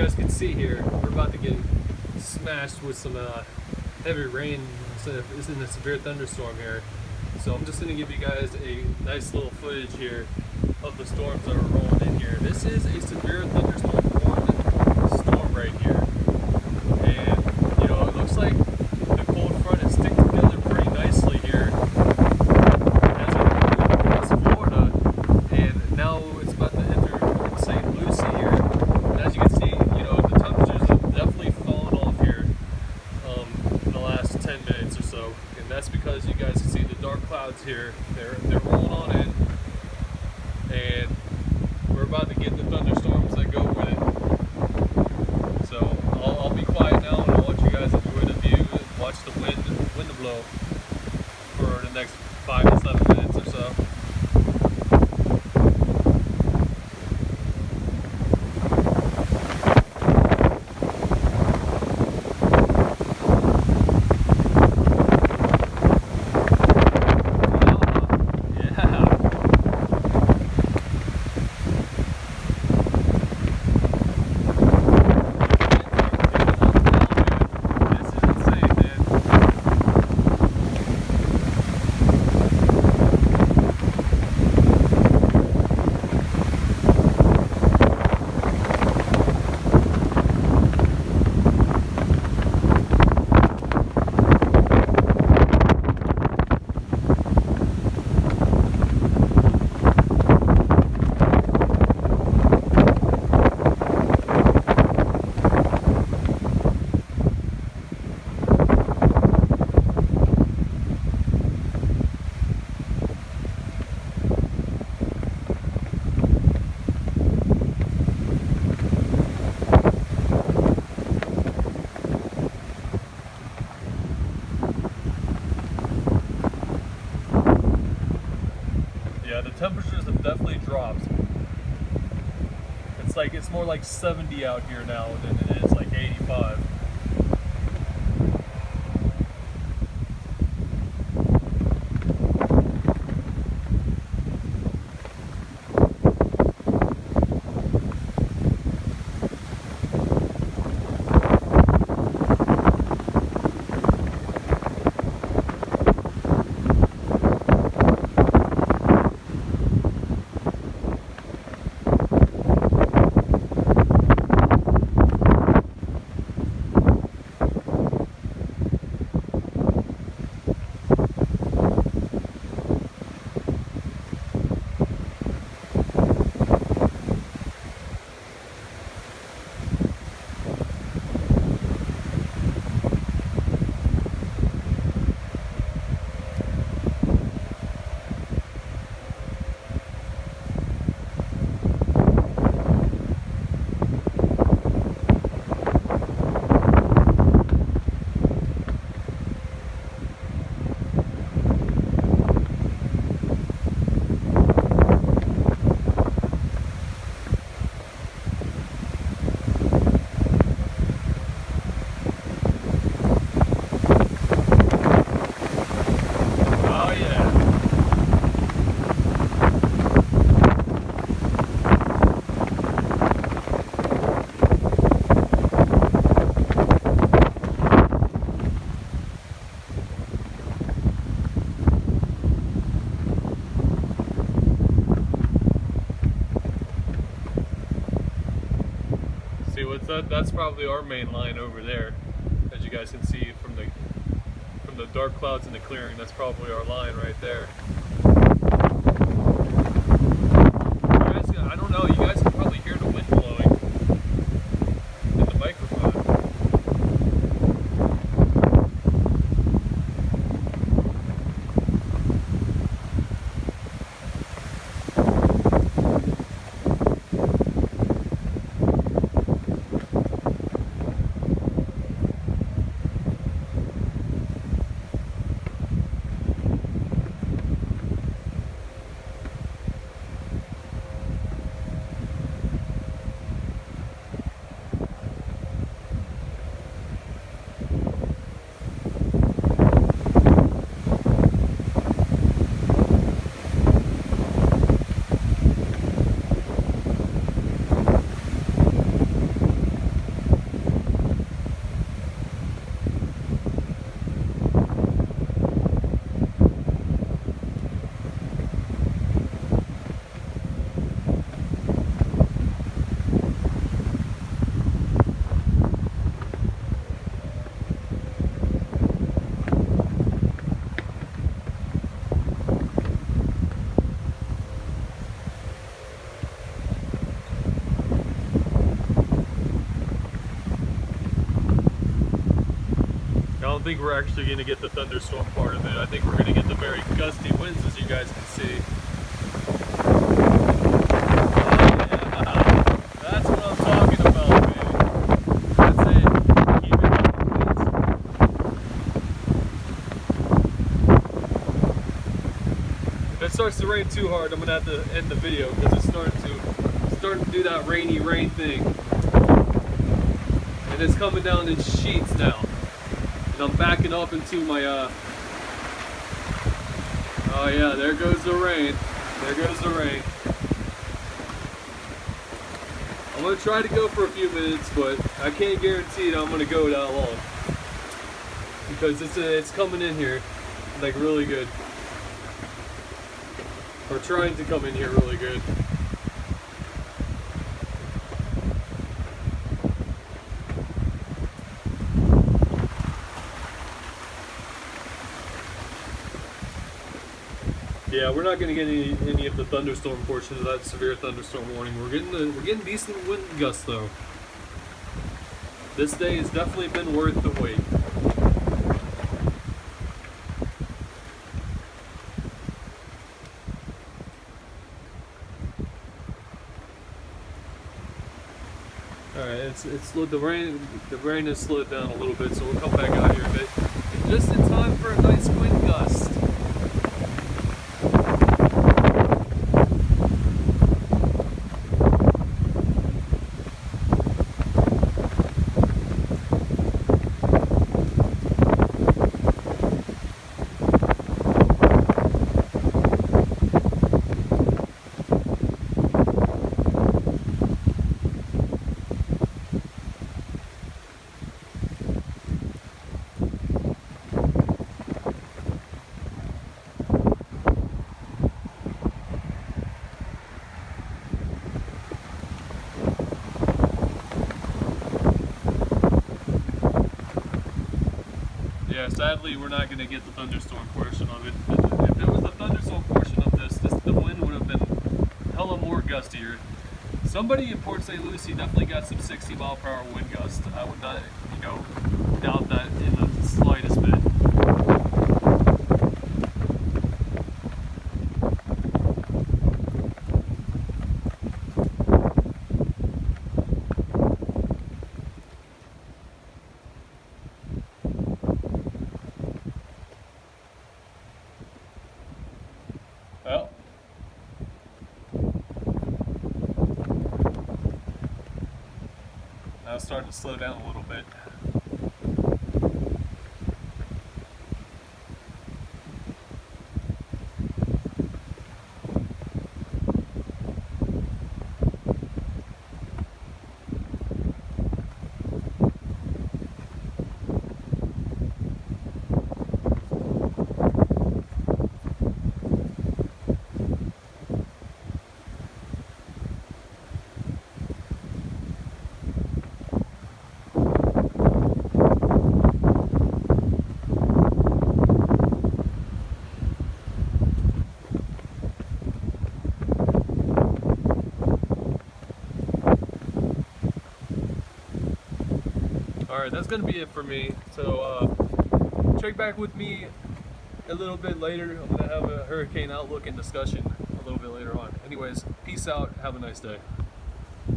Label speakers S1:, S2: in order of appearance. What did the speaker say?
S1: guys can see here, we're about to get smashed with some heavy rain in a severe thunderstorm here. So I'm just going to give you guys a nice little footage here of the storms that are rolling in here. This is a severe thunderstorm warning storm right here. And, you know, it looks like the cold front is sticking together pretty nicely here as it rolls across Florida. And now it's about to enter St. Lucie here. And as you can see, you know, the temperatures have definitely fallen off here in the last 10 minutes or so. And that's because you guys can see the dark clouds here. They're rolling on in. And we're about to get the thunderstorms that go with it. So I'll be quiet now, and I'll let you guys enjoy the view and watch the wind to blow for the next 5 to 7 minutes or so. Yeah, the temperatures have definitely dropped. It's more like 70 out here now than it is like 85. See what's that? That's probably our main line over there. As you guys can see from the dark clouds in the clearing, that's probably our line right there. You guys, I don't know, you guys can probably hear the wind blowing in the microphone. don't think we're actually going to get the thunderstorm part of it. I think we're going to get the very gusty winds, as you guys can see. Yeah, that's what I'm talking about, baby. That's it. Keep it up, winds. If it starts to rain too hard, I'm going to have to end the video because it's starting to do that rainy rain thing. And it's coming down in sheets now. And I'm backing up into my, oh yeah, there goes the rain. There goes the rain. I'm gonna try to go for a few minutes, but I can't guarantee that I'm gonna go that long. Because it's coming in here, like really good. Or trying to come in here really good. Yeah, we're not going to get any of the thunderstorm portion of that severe thunderstorm warning. We're getting decent wind gusts though. This day has definitely been worth the wait. All right, it's slowed, the rain has slowed down a little bit, so we'll come back out here a bit, just in time for a nice wind gust. Yeah, sadly, we're not going to get the thunderstorm portion of it. If it was the thunderstorm portion of this, the wind would have been hella more gustier. Somebody in Port St. Lucie definitely got some 60-mile-per-hour wind gusts. I would not, doubt that in the slightest bit. Well, now it's starting to slow down a little bit. Alright, that's going to be it for me. So, check back with me a little bit later. I'm going to have a hurricane outlook and discussion a little bit later on. Anyways, peace out. Have a nice day.